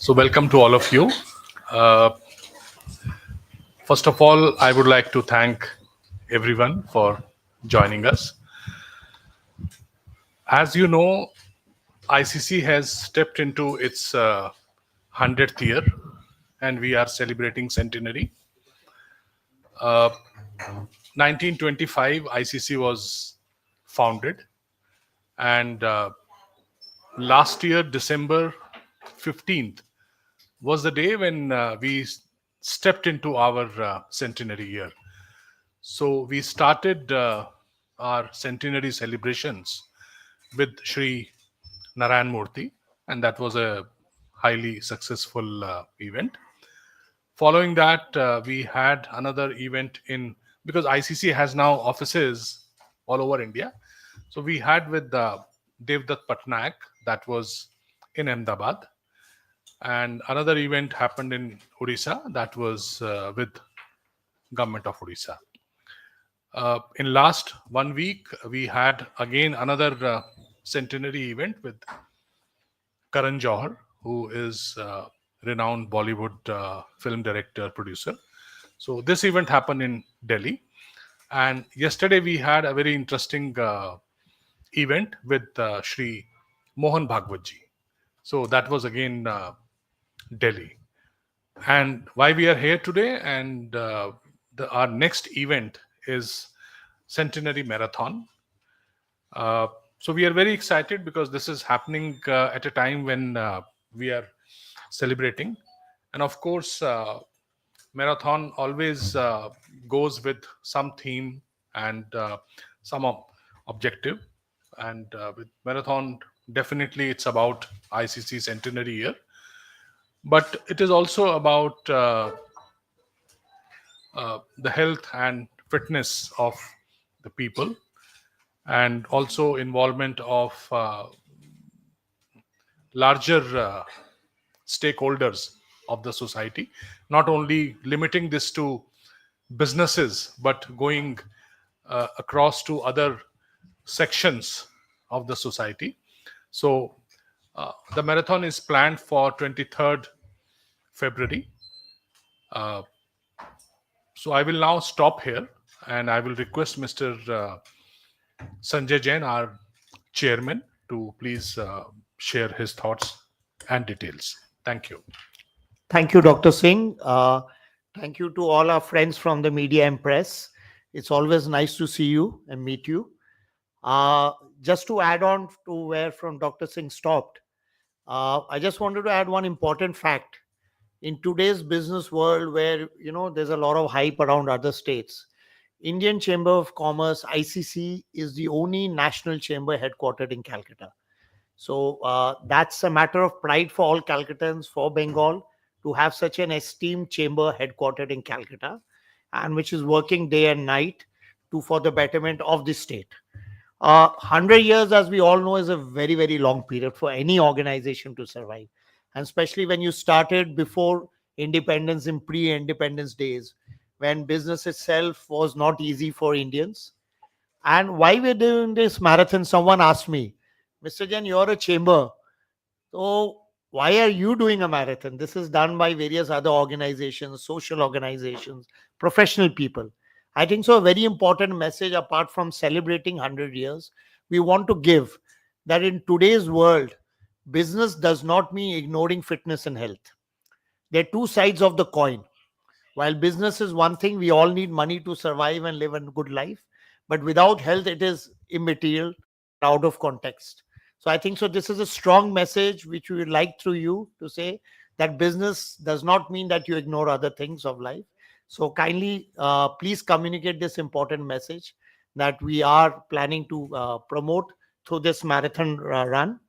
So, welcome to all of you. Uh, First of all, I would like to thank everyone for joining us. As you know, ICC has stepped into its 100th year and we are celebrating centenary. 1925, ICC was founded, and last year, December 15th, was the day when we stepped into our centenary year. So we started our centenary celebrations with Sri Narayan Murthy, and that was a highly successful event. Following that, we had another event in, because ICC has now offices all over India. So we had with Devdutt Patnaik, that was in Ahmedabad, and another event happened in Odisha, that was with government of Odisha. In last 1 week, we had again another centenary event with Karan Johar, who is renowned Bollywood film director, producer. So this event happened in Delhi. And yesterday we had a very interesting event with Shri Mohan Bhagwatji. So that was again Delhi. And why we are here today, and our next event is Centenary Marathon. So we are very excited because this is happening at a time when we are celebrating. And of course, marathon always goes with some theme and some objective. And with marathon, definitely it's about ICC centenary year, but it is also about the health and fitness of the people, and also involvement of larger stakeholders of the society, not only limiting this to businesses but going across to other sections of the society. So the marathon is planned for 23rd February. uh, so I will now stop here, and I will request Mr. Sanjay Jain, our chairman, to please share his thoughts and details. Thank you. Thank you, Dr. Singh. Thank you to all our friends from the media and press. It's always nice to see you and meet you. Just to add on to where from Dr. Singh stopped, I just wanted to add one important fact. In today's business world, where there's a lot of hype around other states, Indian Chamber of Commerce (ICC) is the only national chamber headquartered in Calcutta. So that's a matter of pride for all Calcuttans, for Bengal, to have such an esteemed chamber headquartered in Calcutta, and which is working day and night for the betterment of the state. 100 years, as we all know, is a very, very long period for any organization to survive. And especially when you started before independence, in pre-independence days, when business itself was not easy for Indians. And why we're doing this marathon, someone asked me, Mr. Jain, you're a chamber, so why are you doing a marathon? This is done by various other organizations, social organizations, professional people. I think so. A very important message, apart from celebrating 100 years, we want to give that in today's world, business does not mean ignoring fitness and health. They're two sides of the coin. While business is one thing, we all need money to survive and live a good life. But without health, it is immaterial, out of context. So I think so. This is a strong message which we would like through you to say that business does not mean that you ignore other things of life. So kindly, please communicate this important message that we are planning to promote through this marathon run.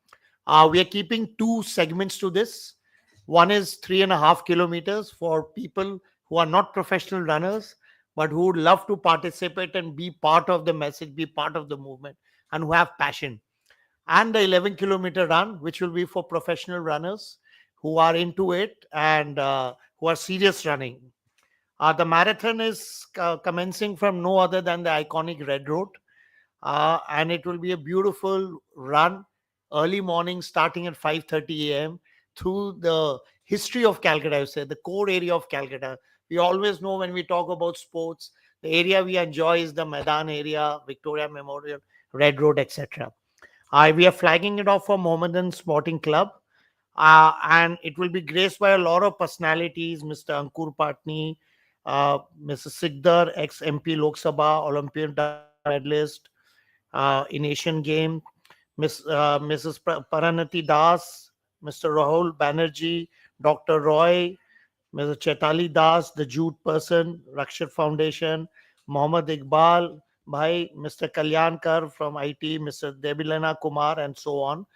We are keeping two segments to this. One is 3.5 kilometers for people who are not professional runners, but who would love to participate and be part of the message, be part of the movement, and who have passion. And the 11-kilometer run, which will be for professional runners who are into it and who are serious running. The marathon is commencing from no other than the iconic Red Road, and it will be a beautiful run, early morning starting at 5:30 a.m. through the history of Calcutta, I would say, the core area of Calcutta. We always know when we talk about sports, the area we enjoy is the Maidan area, Victoria Memorial, Red Road, etc. We are flagging it off for Mohammedan Sporting Club, and it will be graced by a lot of personalities, Mr. Ankur Patni, Mrs. Sikdar, ex-MP Lok Sabha, Olympian diamond medalist in Asian Games, Mrs. Paranati Das, Mr. Rahul Banerjee, Dr. Roy, Mr. Chaitali Das, the Jute person, Rakshat Foundation, Mohammad Iqbal, Bhai, Mr. Kalyankar from IT, Mr. Debilana Kumar, and so on.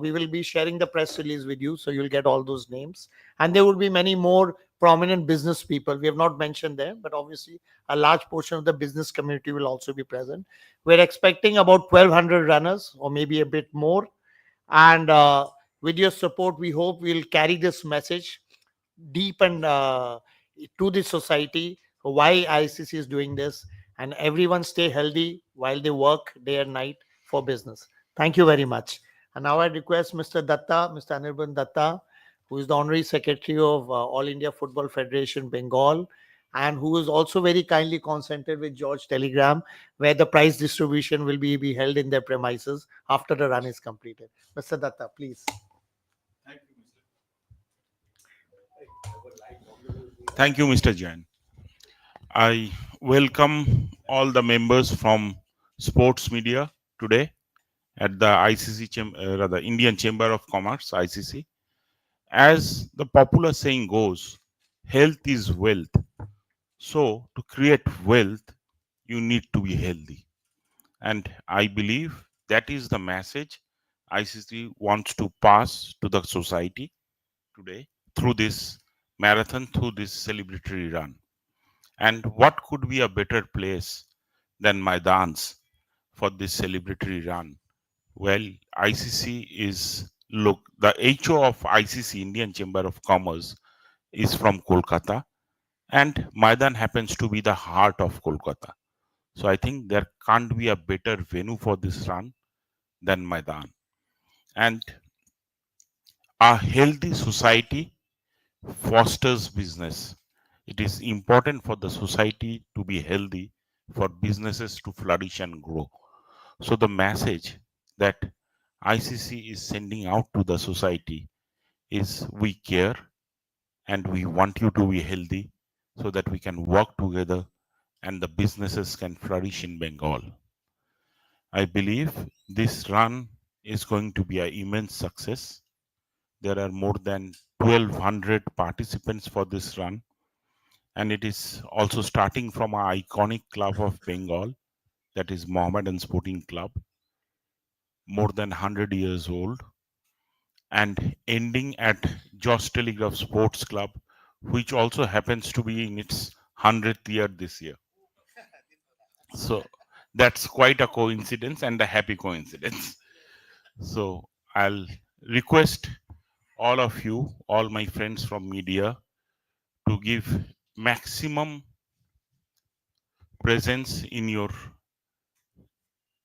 We will be sharing the press release with you, so you'll get all those names. And there will be many more prominent business people. We have not mentioned them, but obviously a large portion of the business community will also be present. We're expecting about 1,200 runners, or maybe a bit more. And with your support, we hope we'll carry this message deep and to the society why ICC is doing this, and everyone stay healthy while they work day and night for business. Thank you very much. And now I request Mr. Datta, Mr. Anirban Datta, who is the Honorary Secretary of All India Football Federation Bengal, and who is also very kindly consented with George Telegram, where the prize distribution will be held in their premises after the run is completed. Mr. Datta, please. Thank you, Mr. Jain. I welcome all the members from sports media today at the rather Indian Chamber of Commerce (ICC). As the popular saying goes, health is wealth. So, to create wealth, you need to be healthy. And I believe that is the message ICC wants to pass to the society today through this marathon, through this celebratory run. And what could be a better place than Maidans for this celebratory run? Well, ICC is look the HO of ICC, Indian Chamber of Commerce, is from Kolkata, and Maidan happens to be the heart of Kolkata. So I think there can't be a better venue for this run than Maidan. And a healthy society fosters business. It is important for the society to be healthy, for businesses to flourish and grow. So, the message that ICC is sending out to the society is we care and we want you to be healthy so that we can work together and the businesses can flourish in Bengal. I believe this run is going to be an immense success. There are more than 1,200 participants for this run, and it is also starting from our iconic club of Bengal, that is Mohammedan Sporting Club, more than 100 years old, and ending at Josh Telegraph Sports Club, which also happens to be in its 100th year this year. So that's quite a coincidence and a happy coincidence. So I'll request all of you, all my friends from media, to give maximum presence in your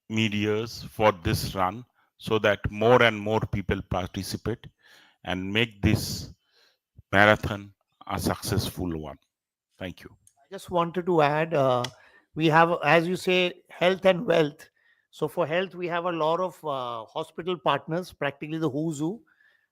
medias for this run so that more and more people participate and make this marathon a successful one. Thank you. I just wanted to add, we have, as you say, health and wealth. So for health, we have a lot of hospital partners, practically the who's who.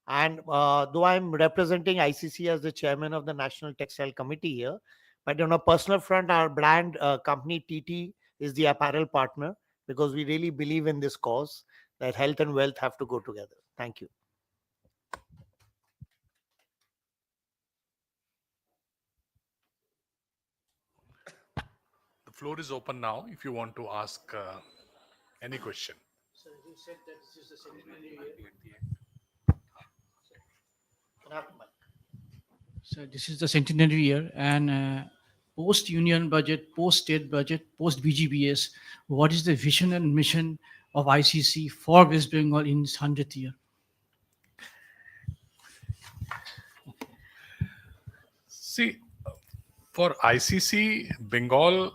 And though I'm representing ICC as the chairman of the National Textile Committee here, but on a personal front, our brand company TT is the apparel partner, because we really believe in this cause that health and wealth have to go together. Thank you. The floor is open now if you want to ask any question. So he said that this is the centenary year. Can I have the mic? So this is the centenary year, and post-union budget, post-state budget, post-BGBS, what is the vision and mission of ICC for West Bengal in its 100th year? See, for ICC, Bengal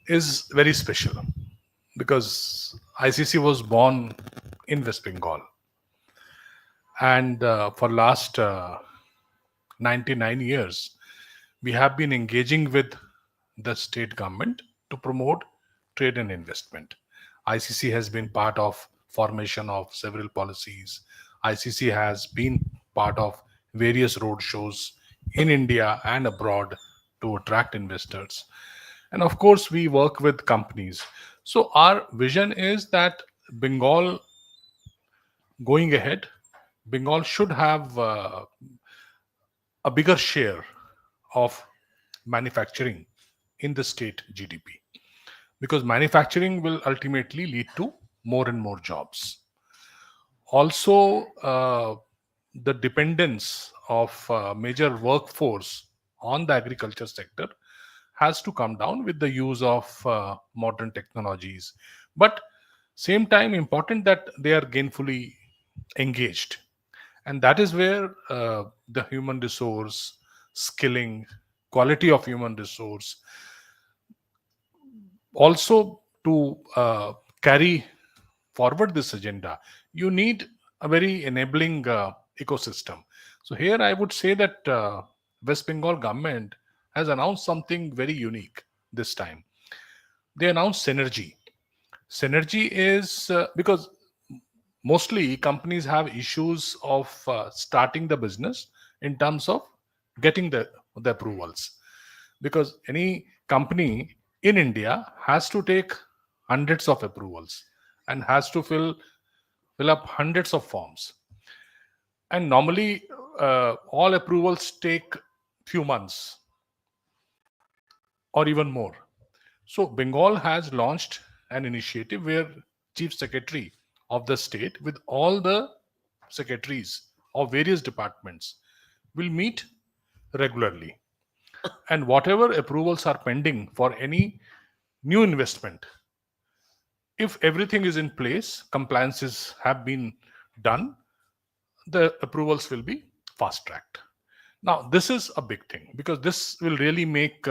is very special because ICC was born in West Bengal. And for last 99 years, we have been engaging with the state government to promote trade and investment. ICC has been part of formation of several policies. ICC has been part of various roadshows in India and abroad to attract investors. And of course, we work with companies. So our vision is that Bengal, going ahead, Bengal should have a bigger share of manufacturing in the state GDP, because manufacturing will ultimately lead to more and more jobs. Also, the dependence of major workforce on the agriculture sector has to come down with the use of modern technologies. But same time, important that they are gainfully engaged, and that is where the human resource skilling, quality of human resource, also to carry forward this agenda, you need a very enabling ecosystem. So here I would say that West Bengal government has announced something very unique this time. They announced synergy. Synergy is because mostly companies have issues of starting the business in terms of getting the approvals, because any company in India has to take hundreds of approvals and has to fill up hundreds of forms, and normally all approvals take few months or even more. So Bengal has launched an initiative where chief secretary of the state with all the secretaries of various departments will meet regularly, and whatever approvals are pending for any new investment, if everything is in place, compliances have been done, the approvals will be fast tracked. Now this is a big thing because this will really make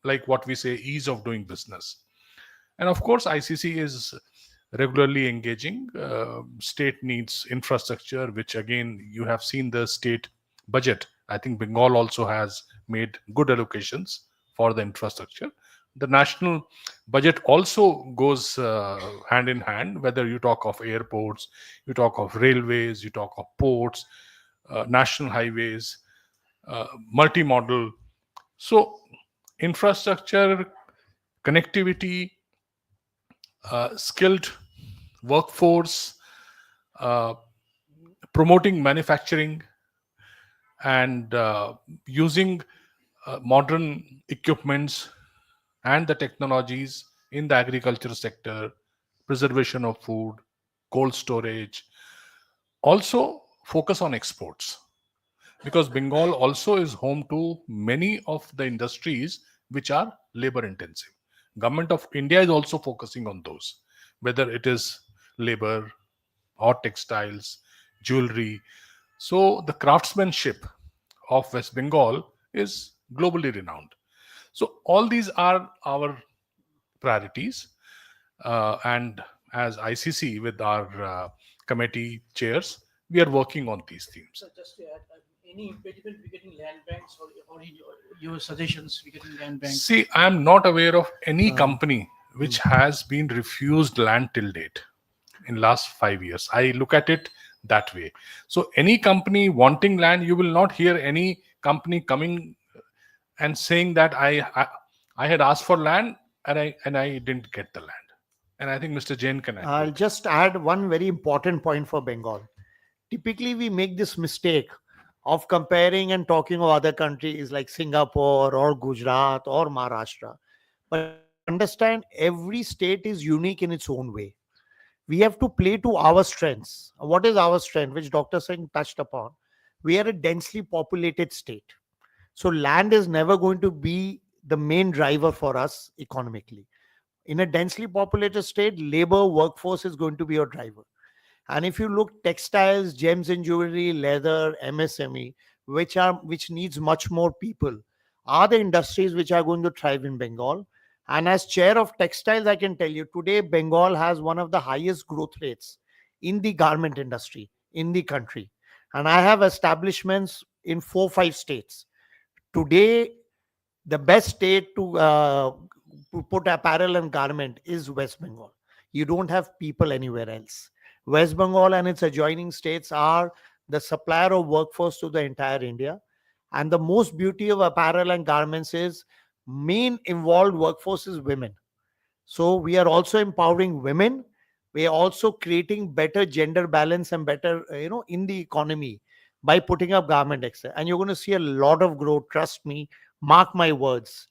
like what we say, ease of doing business. And of course, ICC is regularly engaging. State needs infrastructure, which again, you have seen the state budget. I think Bengal also has made good allocations for the infrastructure. The national budget also goes hand in hand, whether you talk of airports, you talk of railways, you talk of ports, national highways, multimodal. So, infrastructure, connectivity, skilled workforce, uh, promoting manufacturing, and using modern equipments and the technologies in the agriculture sector, preservation of food, cold storage. Also, focus on exports, because Bengal also is home to many of the industries which are labor intensive. Government of India is also focusing on those, whether it is labor or textiles, jewelry. So the craftsmanship of West Bengal is globally renowned. So all these are our priorities, and as ICC with our committee chairs, we are working on these themes. So just to add, any impediment we getting land banks or in your suggestions we getting land banks? See, I am not aware of any Uh, company which has been refused land till date in last 5 years. I look at it that way. So any company wanting land, you will not hear any company coming and saying that I had asked for land and I didn't get the land. And I think Mr. Jain can add to I'll it. just add one very important point for Bengal. Typically, we make this mistake of comparing and talking of other countries like Singapore or Gujarat or Maharashtra. But you have to understand every state is unique in its own way. We have to play to our strengths. What is our strength, which Dr. Singh touched upon? We are a densely populated state. So land is never going to be the main driver for us economically. In a densely populated state, labor workforce is going to be your driver. And if you look textiles, gems and jewelry, leather, MSME, which needs much more people, are the industries which are going to thrive in Bengal. And as chair of textiles, I can tell you today Bengal has one of the highest growth rates in the garment industry in the country. And I have establishments in 4 5 states. Today, the best state to put apparel and garment is West Bengal. You don't have people anywhere else. West Bengal and its adjoining states are the supplier of workforce to the entire India. And the most beauty of apparel and garments is main involved workforce is women. So we are also empowering women. We are also creating better gender balance and better, in the economy by putting up garment excel. And you're going to see a lot of growth. Trust me, mark my words.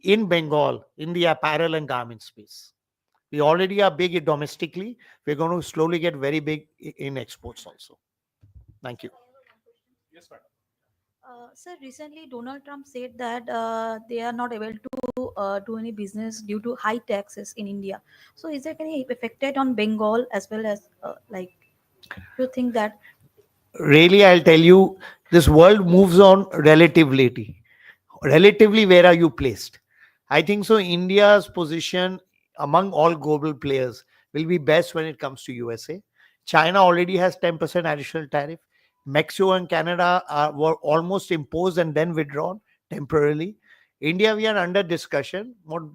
In Bengal, in the apparel and garment space, we already are big domestically. We're going to slowly get very big in exports also. Thank you. Yes, madam. Sir, recently Donald Trump said that they are not able to do any business due to high taxes in India. So, is there any affected on Bengal as well as you think that? Really, I'll tell you, this world moves on relatively. Relatively, where are you placed? I think so. India's position among all global players will be best when it comes to USA. China already has 10% additional tariff. Mexico and Canada were almost imposed and then withdrawn temporarily. India, we are under discussion. What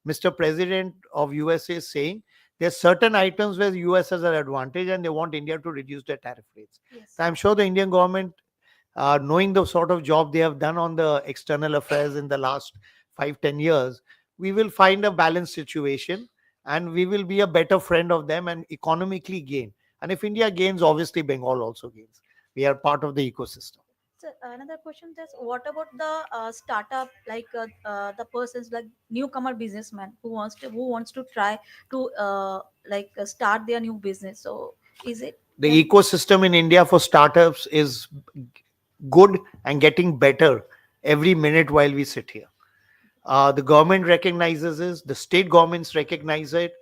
Mr. President of USA is saying, there's certain items where the US has an advantage and they want India to reduce their tariff rates. Yes. So I'm sure the Indian government, knowing the sort of job they have done on the external affairs in the last 5 10 years, we will find a balanced situation and we will be a better friend of them and economically gain. And if India gains, obviously Bengal also gains. We are part of the ecosystem. So another question is, what about the startup, like the persons like newcomer businessman who wants to try to start their new business? So is it The ecosystem in India for startups is good and getting better every minute while we sit here. The government recognizes this, the state governments recognize it,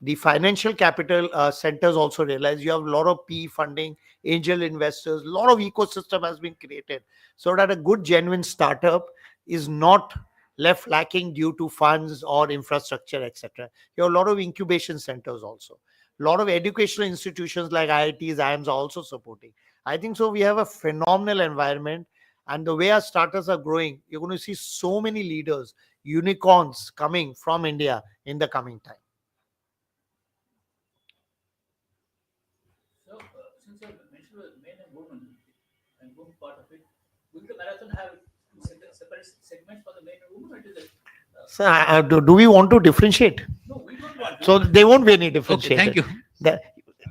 the financial capital centers also realize you have a lot of PE funding, angel investors, a lot of ecosystem has been created so that a good genuine startup is not left lacking due to funds or infrastructure, etc. You have a lot of incubation centers also. A lot of educational institutions like IITs, IIMs are also supporting. I think so. We have a phenomenal environment, and the way our startups are growing, you're going to see so many leaders, unicorns coming from India in the coming time. So, since you mentioned the men and women part of it, will the marathon have separate segments for the men and women, or it is So, do we want to differentiate? no, we don't want to. So there won't be any Okay, differentiation. thank you. The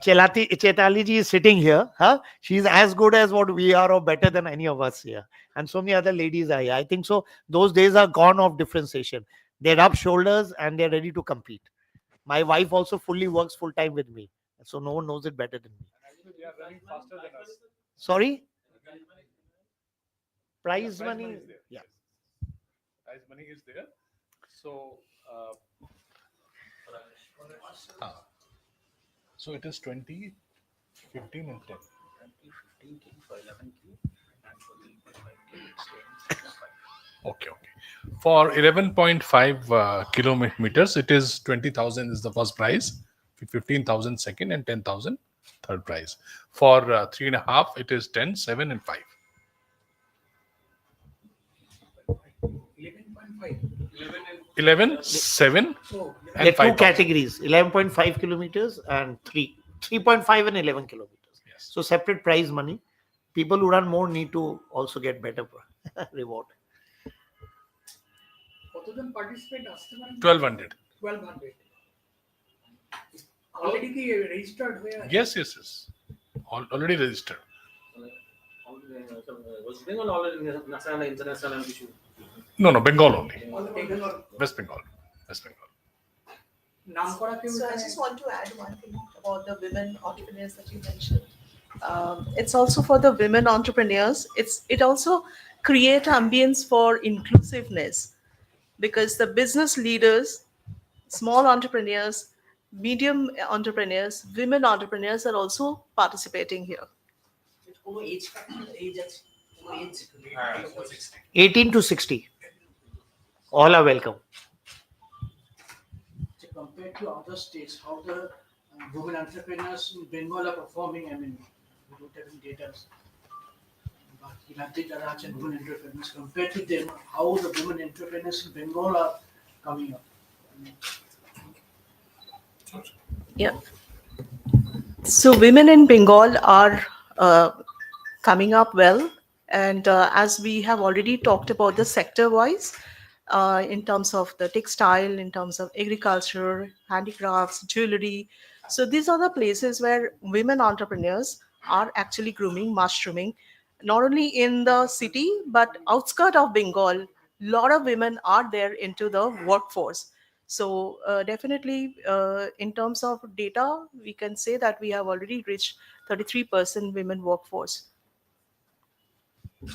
Chetali ji is sitting here. Huh? She's as good as what we are, or better than any of us here. And so many other ladies are here. I think so. Those days are gone of differentiation. They rub shoulders and they're ready to compete. My wife also fully works full time with me, so no one knows it better than me. Actually, they are running faster than us. Sorry, prize Prize money. is there. Yeah. Yes. Prize money is there. So, so it is 20, 15, and 10. Okay, okay. For 11.5 kilometers, it is 20,000 is the first prize, 15,000 second, and 10,000 third prize. For 3.5, it is 10, 7, and 5. 11, 7, There are and two 5,000. categories: 11.5 kilometers and 3.5 and 11 kilometers. Yes. So separate prize money. People who run more need to also get better reward. কতজন participant আসতে পারেন? 1200. 1200 already কি registered হয়ে আছে? Yes, yes, yes. Already registered. West Bengal already national international কিছু No, no, Bengal only. এগুলো West Bengal. West Bengal. নাম করা কেউ So I এখানে? just want to add one thing about the women entrepreneurs that you mentioned. It's also for the women entrepreneurs. It also create ambience for inclusiveness, because the business leaders, small entrepreneurs, medium entrepreneurs, women entrepreneurs are also participating here. কোনো age age আছে কোনো age 18 to 60. All are welcome. Compared to other states, how the women entrepreneurs in Bengal are performing, I mean, we don't have any data. But রাজ্যে যারা আছেন women entrepreneurs, compared to them, how the women entrepreneurs in Bengal are coming up. Yeah. So women in Bengal are coming up well, and as we have already talked about the sector-wise, in terms of the textile, in terms of agriculture, handicrafts, jewelry. So these are the places where women entrepreneurs are actually grooming, mushrooming, not only in the city but outskirt of Bengal. Lot of women are there into the workforce. So definitely, in terms of data, we can say that we have already reached 33% women workforce.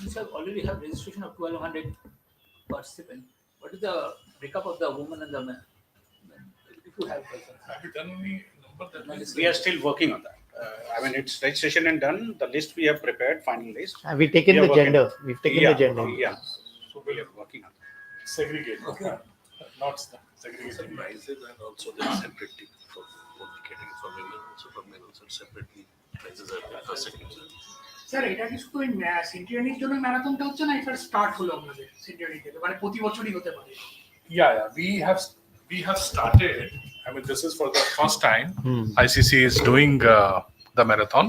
You have already have registration of 1,200 participants. What is the breakup of the women and the men? If you have questions. Have you done any number that We are still working on that. I mean, it's registration and done. The list we have prepared, final list. Have we taken We are the working gender? on it. We've taken Yeah, the gender. Yeah. So we are working on that. segregate? Okay. Not segregate. Prices and also there are separately for both the categories, for women also, for men also separately prices are for second. Sir এটা কি শুধু ওই সেন্টিনারির জন্য ম্যারাথনটা হচ্ছে না, এটা start হলো আপনাদের সেন্টিনারি থেকে, মানে প্রতি বছরই হতে পারে? Yeah, we have started. I mean, this is for the first time ICC is doing the marathon,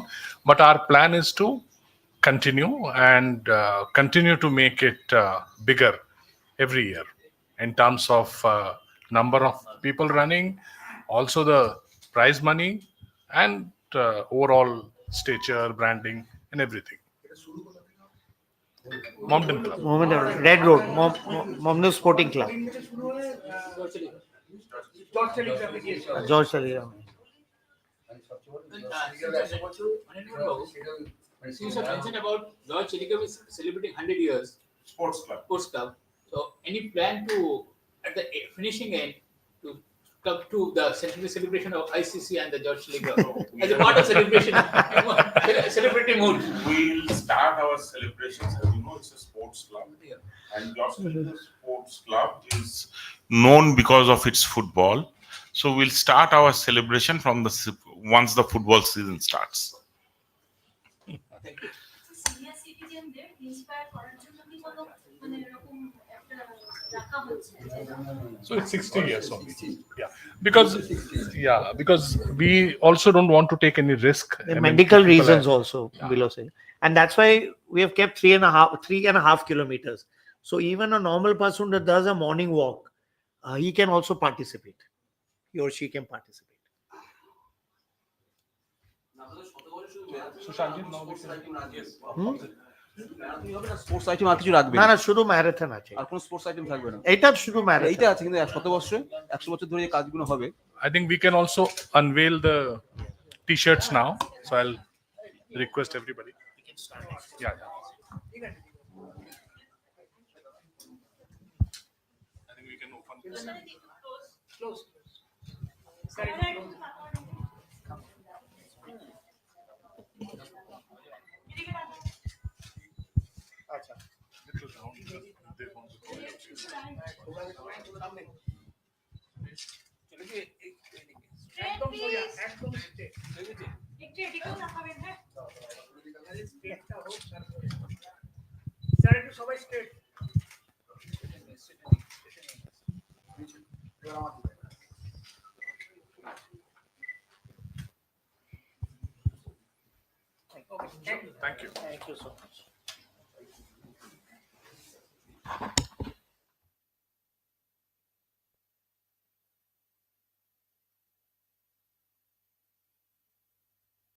but our plan is to continue and continue to make it bigger every year in terms of number of people running, also the prize money, and overall stature, branding, and everything. Mountain Club. Moment, Red Road, Momno Sporting Club. শুরু হয়ে George টেলিগ্রাফে গিয়েছিল। George Salia. Since you mentioned about George Telecom is celebrating 100 years Sports club. sports club, so any plan to at the finishing end to come to the centenary celebration of ICC and the George Telecom as a part of celebration, celebratory mood? We'll start our celebrations. As you know, it's a sports club. Yeah. And Gloucester Sports Club is known because of its football. So we'll start our celebration from once the football season starts. Senior সিটিজেনদের inspire করার জন্য কি কোনো মানে এরকম একটা রাখা হচ্ছে? So it's 60 years only. Yeah, because we also don't want to take any risk. I The mean, medical people reasons are- also below say, and that's why we have kept 3.5 kilometers. So even a normal person that does a morning walk, he can also participate. He or she can participate. So Shanjit, now we can- sports item আর কিছু রাখবেন না না শুধু marathon আছে, আর কোনো sports item থাকবে না? এটা শুধু এইটা ম্যারাথন আছে, কিন্তু 100 বছর ধরে যে কাজগুলো হবে। I think we can also unveil the t-shirts now. So I'll request everybody. Yeah. I think we can open this. Close sir আচ্ছা Little down because they want to call you. একদম সোজা, একদম straight। Straightটা হোক, sir একটু সবাই straight. Thank you. Thank you so much.